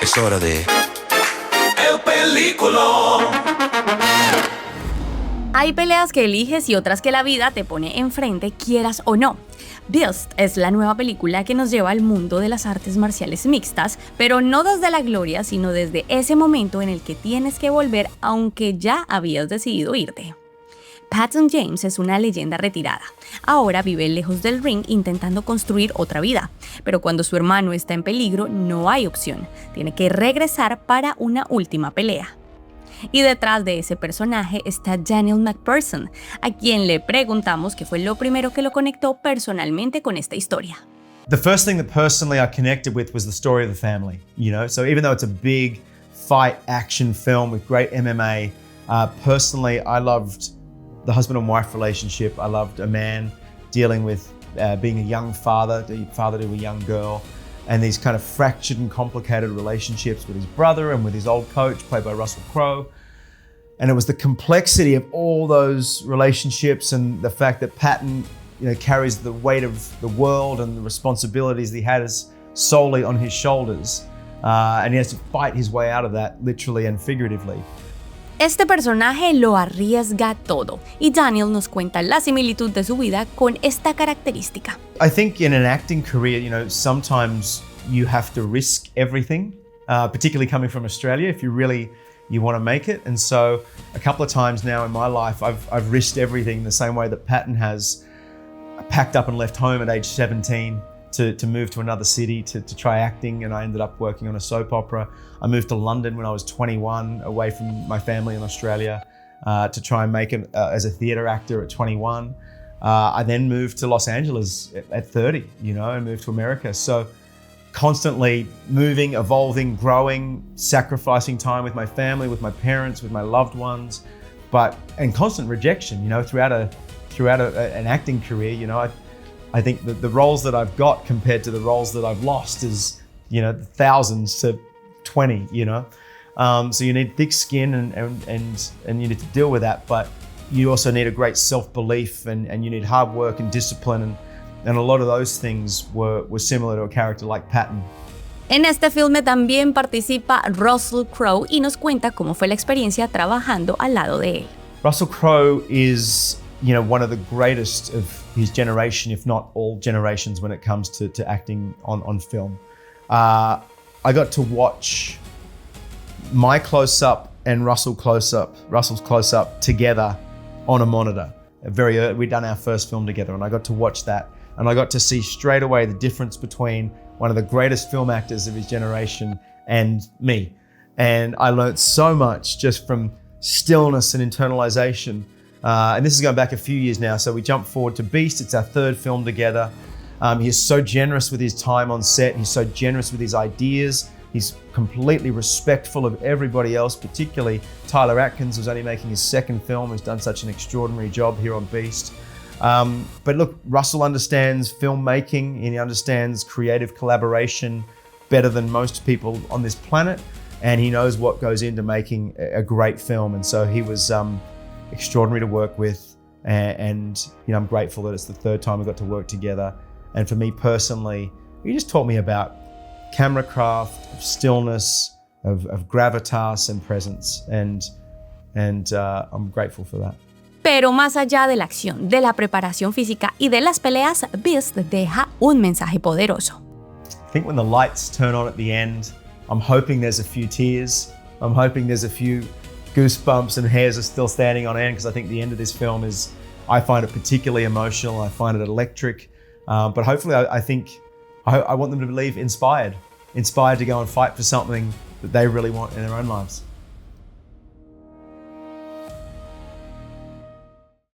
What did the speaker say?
Es hora de... El película. Hay peleas que eliges y otras que la vida te pone enfrente, quieras o no. Beast es la nueva película que nos lleva al mundo de las artes marciales mixtas, pero no desde la gloria, sino desde ese momento en el que tienes que volver aunque ya habías decidido irte. Patton James es una leyenda retirada. Ahora vive lejos del ring intentando construir otra vida, pero cuando su hermano está en peligro no hay opción, tiene que regresar para una última pelea. Y detrás de ese personaje está Daniel McPherson, a quien le preguntamos qué fue lo primero que lo conectó personalmente con esta historia. The first thing that personally I connected with was the story of the family, so even though it's a big fight action film with great MMA, personally I loved the husband and wife relationship. I loved a man dealing with being a young father to a young girl, and these kind of fractured and complicated relationships with his brother and with his old coach, played by Russell Crowe. And it was the complexity of all those relationships and the fact that Patton, carries the weight of the world and the responsibilities that he has solely on his shoulders. And he has to fight his way out of that, literally and figuratively. Este personaje lo arriesga todo, y Daniel nos cuenta la similitud de su vida con esta característica. I think in an acting career, sometimes you have to risk everything, particularly coming from Australia, if you want to make it. And so a couple of times now in my life, I've risked everything the same way that Patton has. I packed up and left home at age 17 to move to another city to try acting, and I ended up working on a soap opera. I moved to London when I was 21, away from my family in Australia, to try and make it as a theatre actor at 21. I then moved to Los Angeles at 30, and moved to America. So constantly moving, evolving, growing, sacrificing time with my family, with my parents, with my loved ones, and constant rejection, throughout an acting career. I think that the roles that I've got compared to the roles that I've lost is, thousands to 20, So you need thick skin and you need to deal with that, but you also need a great self-belief and you need hard work and discipline and a lot of those things were similar to a character like Patton. En este filme también participa Russell Crowe y nos cuenta cómo fue la experiencia trabajando al lado de él. Russell Crowe is, one of the greatest of his generation, if not all generations, when it comes to acting on film. I got to watch my close-up and Russell's close-up together on a monitor. We'd done our first film together, and I got to watch that. And I got to see straight away the difference between one of the greatest film actors of his generation and me. And I learned so much just from stillness and internalization. And this is going back a few years now. So we jump forward to Beast. It's our third film together. He is so generous with his time on set. He's so generous with his ideas. He's completely respectful of everybody else, particularly Tyler Atkins, who's only making his second film, who's done such an extraordinary job here on Beast. But look, Russell understands filmmaking and he understands creative collaboration better than most people on this planet. And he knows what goes into making a great film. And so he was extraordinary to work with. And I'm grateful that it's the third time we got to work together. And for me personally, he just taught me about camera craft, of stillness, of gravitas and presence. And I'm grateful for that. Pero más allá de la acción, de la preparación física y de las peleas, Beast deja un mensaje poderoso. I think when the lights turn on at the end, I'm hoping there's a few tears. I'm hoping there's a few goosebumps and hairs are still standing on end, because I think the end of this film I find it particularly emotional. I find it electric. But hopefully I want them to leave inspired to go and fight for something that they really want in their own lives.